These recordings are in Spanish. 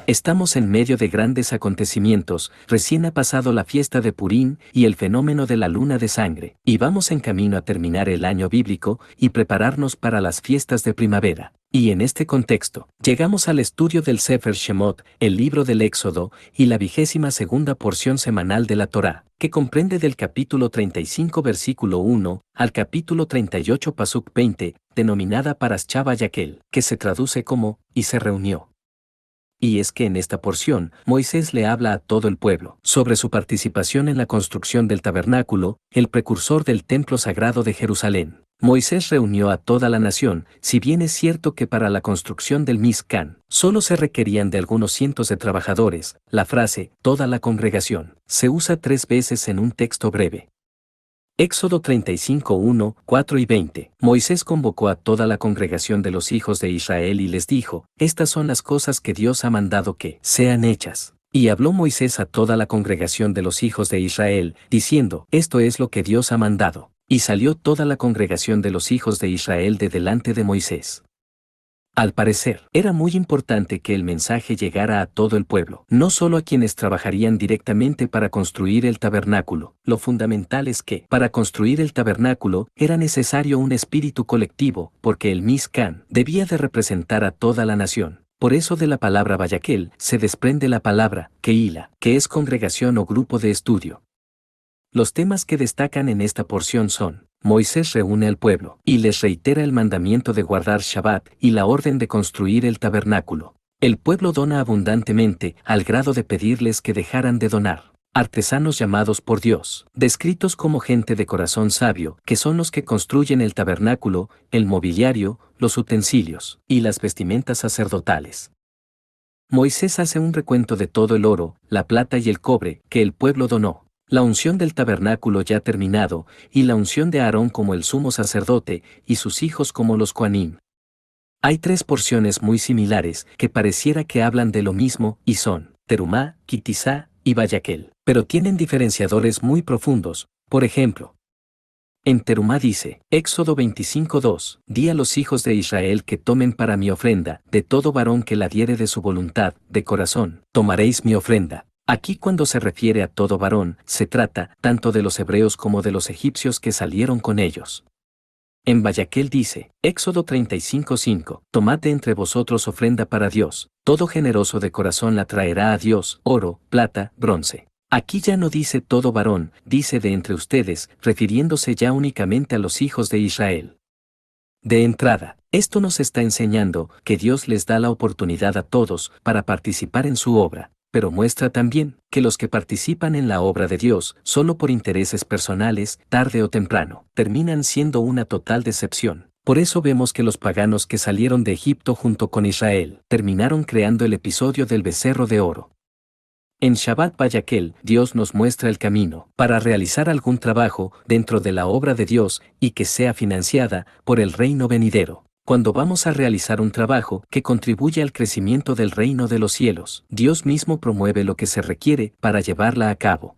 Estamos en medio de grandes acontecimientos, recién ha pasado la fiesta de Purim y el fenómeno de la luna de sangre, y vamos en camino a terminar el año bíblico y prepararnos para las fiestas de primavera. Y en este contexto, llegamos al estudio del Sefer Shemot, el libro del Éxodo, y la 22ª porción semanal de la Torá, que comprende del capítulo 35 versículo 1 al capítulo 38 pasuk 20, denominada Parashá Vayakhel, que se traduce como, y se reunió. Y es que en esta porción, Moisés le habla a todo el pueblo sobre su participación en la construcción del tabernáculo, el precursor del templo sagrado de Jerusalén. Moisés reunió a toda la nación, si bien es cierto que para la construcción del Mishkan solo se requerían de algunos cientos de trabajadores, la frase «toda la congregación» se usa 3 veces en un texto breve. Éxodo 35, 1, 4 y 20. Moisés convocó a toda la congregación de los hijos de Israel y les dijo: «Estas son las cosas que Dios ha mandado que sean hechas». Y habló Moisés a toda la congregación de los hijos de Israel, diciendo: «Esto es lo que Dios ha mandado». Y salió toda la congregación de los hijos de Israel de delante de Moisés. Al parecer, era muy importante que el mensaje llegara a todo el pueblo, no solo a quienes trabajarían directamente para construir el tabernáculo. Lo fundamental es que, para construir el tabernáculo, era necesario un espíritu colectivo, porque el Mishkan debía de representar a toda la nación. Por eso de la palabra Vayakhel se desprende la palabra Kehila, que es congregación o grupo de estudio. Los temas que destacan en esta porción son: Moisés reúne al pueblo y les reitera el mandamiento de guardar Shabbat y la orden de construir el tabernáculo. El pueblo dona abundantemente, al grado de pedirles que dejaran de donar. Artesanos llamados por Dios, descritos como gente de corazón sabio, que son los que construyen el tabernáculo, el mobiliario, los utensilios y las vestimentas sacerdotales. Moisés hace un recuento de todo el oro, la plata y el cobre que el pueblo donó. La unción del tabernáculo ya terminado, y la unción de Aarón como el sumo sacerdote, y sus hijos como los Coanim. Hay 3 porciones muy similares, que pareciera que hablan de lo mismo, y son Terumá, Kitisá y Vayakhel, pero tienen diferenciadores muy profundos. Por ejemplo, en Terumá dice, Éxodo 25:2, «Di a los hijos de Israel que tomen para mi ofrenda, de todo varón que la diere de su voluntad, de corazón, tomaréis mi ofrenda». Aquí cuando se refiere a todo varón, se trata tanto de los hebreos como de los egipcios que salieron con ellos. En Vayakhel dice, Éxodo 35:5, «Tomad de entre vosotros ofrenda para Dios, todo generoso de corazón la traerá a Dios, oro, plata, bronce». Aquí ya no dice todo varón, dice de entre ustedes, refiriéndose ya únicamente a los hijos de Israel. De entrada, esto nos está enseñando que Dios les da la oportunidad a todos para participar en su obra. Pero muestra también que los que participan en la obra de Dios, solo por intereses personales, tarde o temprano, terminan siendo una total decepción. Por eso vemos que los paganos que salieron de Egipto junto con Israel, terminaron creando el episodio del becerro de oro. En Shabbat Vayakhel, Dios nos muestra el camino para realizar algún trabajo dentro de la obra de Dios y que sea financiada por el reino venidero. Cuando vamos a realizar un trabajo que contribuye al crecimiento del reino de los cielos, Dios mismo promueve lo que se requiere para llevarla a cabo.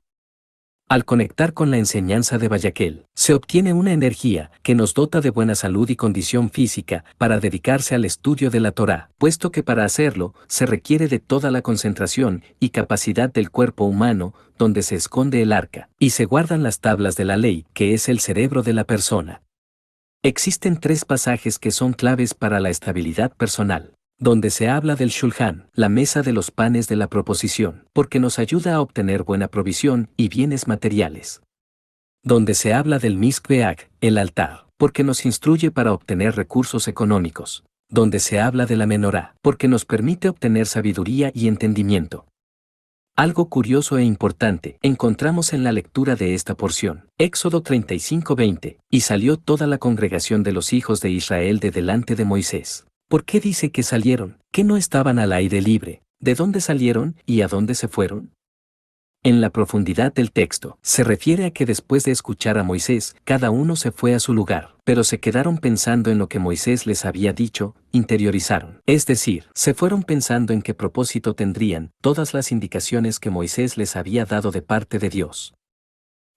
Al conectar con la enseñanza de Vayakhel, se obtiene una energía que nos dota de buena salud y condición física para dedicarse al estudio de la Torá, puesto que para hacerlo se requiere de toda la concentración y capacidad del cuerpo humano, donde se esconde el arca, y se guardan las tablas de la ley, que es el cerebro de la persona. Existen 3 pasajes que son claves para la estabilidad personal, donde se habla del Shulchan, la mesa de los panes de la proposición, porque nos ayuda a obtener buena provisión y bienes materiales. Donde se habla del Mizbeach, el altar, porque nos instruye para obtener recursos económicos. Donde se habla de la Menorá, porque nos permite obtener sabiduría y entendimiento. Algo curioso e importante encontramos en la lectura de esta porción. Éxodo 35:20, «Y salió toda la congregación de los hijos de Israel de delante de Moisés». ¿Por qué dice que salieron? ¿Que no estaban al aire libre? ¿De dónde salieron y a dónde se fueron? En la profundidad del texto, se refiere a que después de escuchar a Moisés, cada uno se fue a su lugar, pero se quedaron pensando en lo que Moisés les había dicho, interiorizaron. Es decir, se fueron pensando en qué propósito tendrían todas las indicaciones que Moisés les había dado de parte de Dios.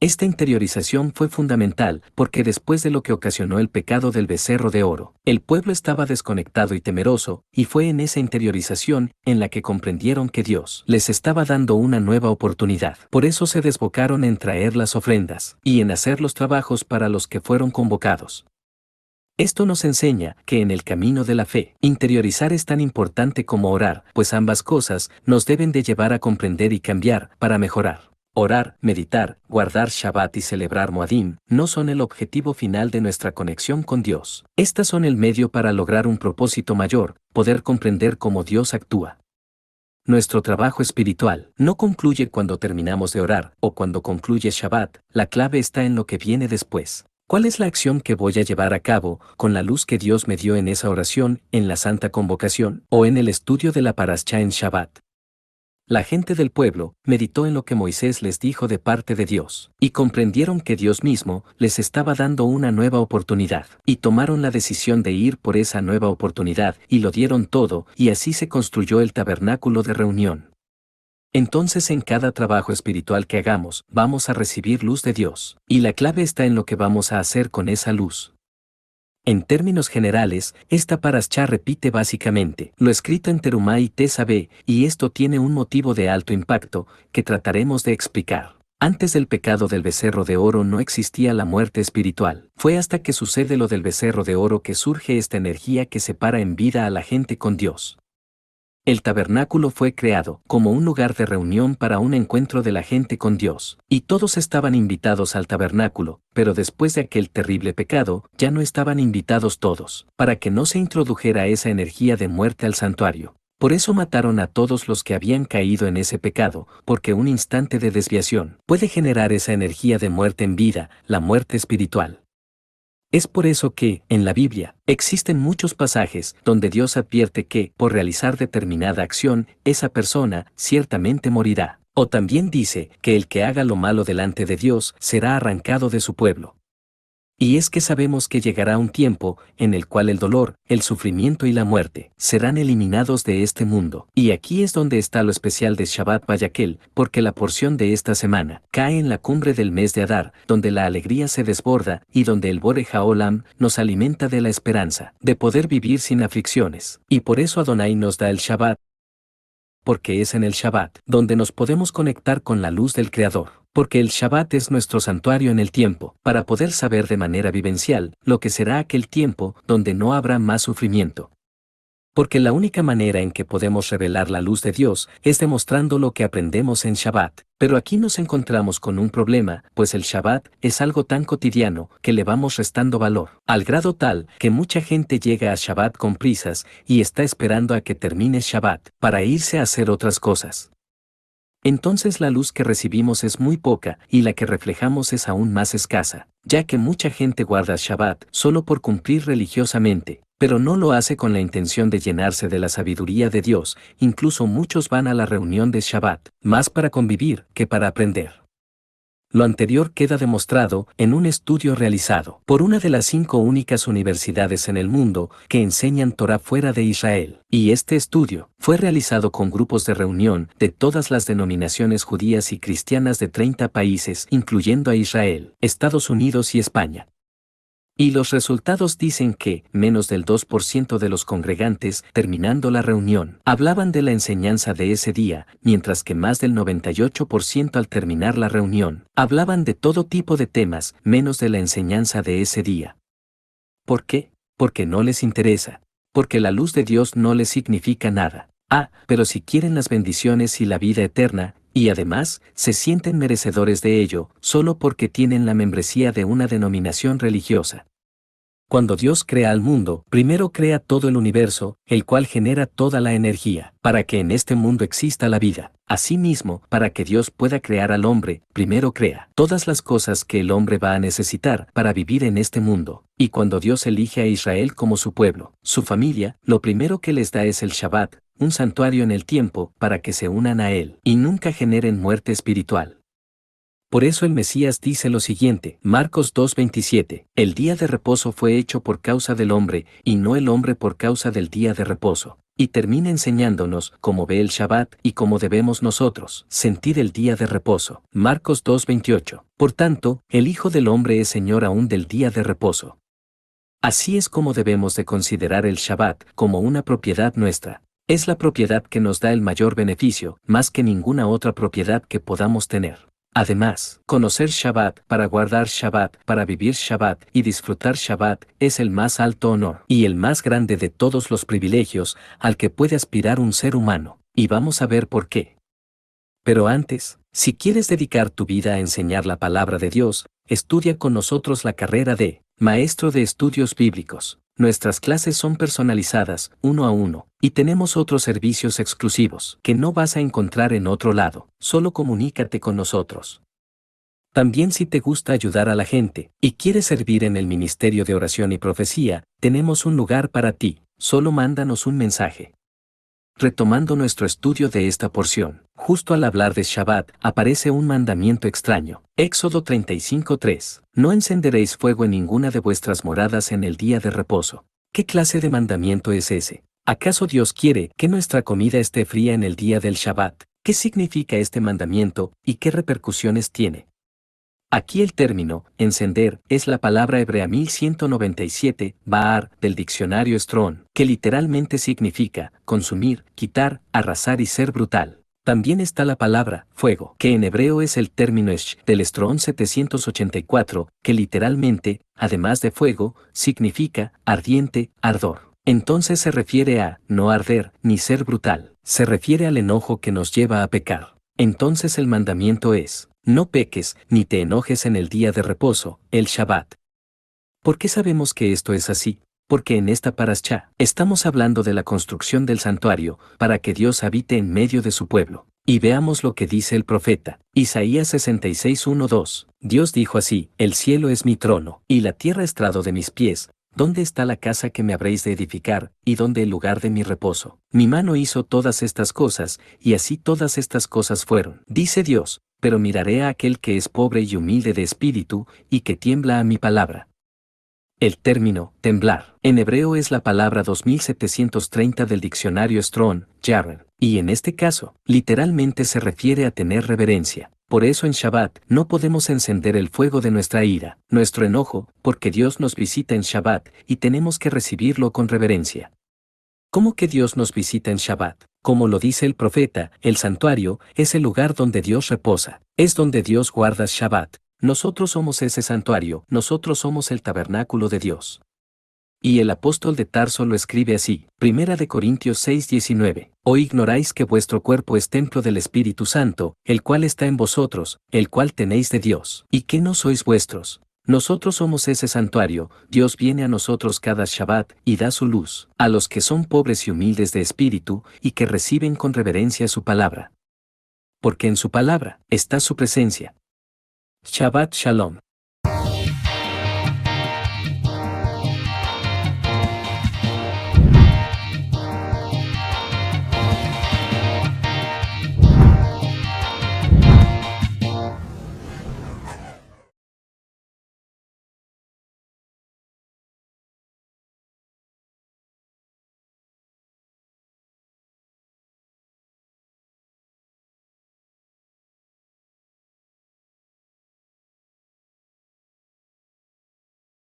Esta interiorización fue fundamental porque después de lo que ocasionó el pecado del becerro de oro, el pueblo estaba desconectado y temeroso, y fue en esa interiorización en la que comprendieron que Dios les estaba dando una nueva oportunidad. Por eso se desbocaron en traer las ofrendas y en hacer los trabajos para los que fueron convocados. Esto nos enseña que en el camino de la fe, interiorizar es tan importante como orar, pues ambas cosas nos deben de llevar a comprender y cambiar para mejorar. Orar, meditar, guardar Shabbat y celebrar Moadim no son el objetivo final de nuestra conexión con Dios. Estas son el medio para lograr un propósito mayor, poder comprender cómo Dios actúa. Nuestro trabajo espiritual no concluye cuando terminamos de orar o cuando concluye Shabbat, la clave está en lo que viene después. ¿Cuál es la acción que voy a llevar a cabo con la luz que Dios me dio en esa oración, en la Santa Convocación o en el estudio de la Parashá en Shabbat? La gente del pueblo meditó en lo que Moisés les dijo de parte de Dios, y comprendieron que Dios mismo les estaba dando una nueva oportunidad, y tomaron la decisión de ir por esa nueva oportunidad, y lo dieron todo, y así se construyó el tabernáculo de reunión. Entonces en cada trabajo espiritual que hagamos, vamos a recibir luz de Dios, y la clave está en lo que vamos a hacer con esa luz. En términos generales, esta parashá repite básicamente lo escrito en Terumá y Tesabé, y esto tiene un motivo de alto impacto, que trataremos de explicar. Antes del pecado del becerro de oro no existía la muerte espiritual. Fue hasta que sucede lo del becerro de oro que surge esta energía que separa en vida a la gente con Dios. El tabernáculo fue creado como un lugar de reunión para un encuentro de la gente con Dios, y todos estaban invitados al tabernáculo, pero después de aquel terrible pecado, ya no estaban invitados todos, para que no se introdujera esa energía de muerte al santuario. Por eso mataron a todos los que habían caído en ese pecado, porque un instante de desviación puede generar esa energía de muerte en vida, la muerte espiritual. Es por eso que, en la Biblia, existen muchos pasajes donde Dios advierte que, por realizar determinada acción, esa persona ciertamente morirá. O también dice que el que haga lo malo delante de Dios será arrancado de su pueblo. Y es que sabemos que llegará un tiempo en el cual el dolor, el sufrimiento y la muerte serán eliminados de este mundo. Y aquí es donde está lo especial de Shabbat Vayakhel, porque la porción de esta semana cae en la cumbre del mes de Adar, donde la alegría se desborda y donde el Borei Haolam nos alimenta de la esperanza de poder vivir sin aflicciones. Y por eso Adonai nos da el Shabbat, porque es en el Shabbat donde nos podemos conectar con la luz del Creador. Porque el Shabbat es nuestro santuario en el tiempo, para poder saber de manera vivencial lo que será aquel tiempo donde no habrá más sufrimiento. Porque la única manera en que podemos revelar la luz de Dios es demostrando lo que aprendemos en Shabbat. Pero aquí nos encontramos con un problema, pues el Shabbat es algo tan cotidiano que le vamos restando valor, al grado tal que mucha gente llega a Shabbat con prisas y está esperando a que termine Shabbat para irse a hacer otras cosas. Entonces la luz que recibimos es muy poca y la que reflejamos es aún más escasa, ya que mucha gente guarda Shabbat solo por cumplir religiosamente, pero no lo hace con la intención de llenarse de la sabiduría de Dios. Incluso muchos van a la reunión de Shabbat, más para convivir que para aprender. Lo anterior queda demostrado en un estudio realizado por una de las 5 únicas universidades en el mundo que enseñan Torah fuera de Israel. Y este estudio fue realizado con grupos de reunión de todas las denominaciones judías y cristianas de 30 países, incluyendo a Israel, Estados Unidos y España. Y los resultados dicen que menos del 2% de los congregantes, terminando la reunión, hablaban de la enseñanza de ese día, mientras que más del 98% al terminar la reunión, hablaban de todo tipo de temas, menos de la enseñanza de ese día. ¿Por qué? Porque no les interesa. Porque la luz de Dios no les significa nada. Pero si quieren las bendiciones y la vida eterna, y además, se sienten merecedores de ello, solo porque tienen la membresía de una denominación religiosa. Cuando Dios crea al mundo, primero crea todo el universo, el cual genera toda la energía, para que en este mundo exista la vida. Asimismo, para que Dios pueda crear al hombre, primero crea todas las cosas que el hombre va a necesitar para vivir en este mundo. Y cuando Dios elige a Israel como su pueblo, su familia, lo primero que les da es el Shabbat, un santuario en el tiempo, para que se unan a él, y nunca generen muerte espiritual. Por eso el Mesías dice lo siguiente, Marcos 2:27, el día de reposo fue hecho por causa del hombre, y no el hombre por causa del día de reposo. y termina enseñándonos cómo ve el Shabbat y cómo debemos nosotros sentir el día de reposo. Marcos 2:28. Por tanto, el Hijo del Hombre es Señor aún del día de reposo. Así es como debemos de considerar el Shabbat como una propiedad nuestra. Es la propiedad que nos da el mayor beneficio, más que ninguna otra propiedad que podamos tener. Además, conocer Shabbat, para guardar Shabbat, para vivir Shabbat y disfrutar Shabbat es el más alto honor y el más grande de todos los privilegios al que puede aspirar un ser humano, y vamos a ver por qué. Pero antes, si quieres dedicar tu vida a enseñar la palabra de Dios, estudia con nosotros la carrera de Maestro de Estudios Bíblicos. Nuestras clases son personalizadas, 1 a 1, y tenemos otros servicios exclusivos que no vas a encontrar en otro lado. Solo comunícate con nosotros. También si te gusta ayudar a la gente y quieres servir en el Ministerio de Oración y Profecía, tenemos un lugar para ti. Solo mándanos un mensaje. Retomando nuestro estudio de esta porción, justo al hablar de Shabbat, aparece un mandamiento extraño. Éxodo 35:3. No encenderéis fuego en ninguna de vuestras moradas en el día de reposo. ¿Qué clase de mandamiento es ese? ¿Acaso Dios quiere que nuestra comida esté fría en el día del Shabbat? ¿Qué significa este mandamiento y qué repercusiones tiene? Aquí el término, encender, es la palabra hebrea 1197, Baar, del diccionario Strong, que literalmente significa consumir, quitar, arrasar y ser brutal. También está la palabra fuego, que en hebreo es el término esh, del Strong 784, que literalmente, además de fuego, significa ardiente, ardor. Entonces se refiere a no arder, ni ser brutal. Se refiere al enojo que nos lleva a pecar. Entonces el mandamiento es: no peques, ni te enojes en el día de reposo, el Shabbat. ¿Por qué sabemos que esto es así? Porque en esta parashá estamos hablando de la construcción del santuario, para que Dios habite en medio de su pueblo. Y veamos lo que dice el profeta. Isaías 66:1-2. Dios dijo así: el cielo es mi trono, y la tierra estrado de mis pies. ¿Dónde está la casa que me habréis de edificar, y dónde el lugar de mi reposo? Mi mano hizo todas estas cosas, y así todas estas cosas fueron, dice Dios, pero miraré a aquel que es pobre y humilde de espíritu, y que tiembla a mi palabra. El término, temblar, en hebreo es la palabra 2730 del diccionario Strong, Yarren, y en este caso, literalmente se refiere a tener reverencia. Por eso en Shabbat no podemos encender el fuego de nuestra ira, nuestro enojo, porque Dios nos visita en Shabbat y tenemos que recibirlo con reverencia. ¿Cómo que Dios nos visita en Shabbat? Como lo dice el profeta, el santuario es el lugar donde Dios reposa, es donde Dios guarda Shabbat. Nosotros somos ese santuario, nosotros somos el tabernáculo de Dios. Y el apóstol de Tarso lo escribe así, 1 Corintios 6:19. ¿O ignoráis que vuestro cuerpo es templo del Espíritu Santo, el cual está en vosotros, el cual tenéis de Dios, y que no sois vuestros? Nosotros somos ese santuario. Dios viene a nosotros cada Shabbat y da su luz a los que son pobres y humildes de espíritu y que reciben con reverencia su palabra. Porque en su palabra está su presencia. Shabbat Shalom.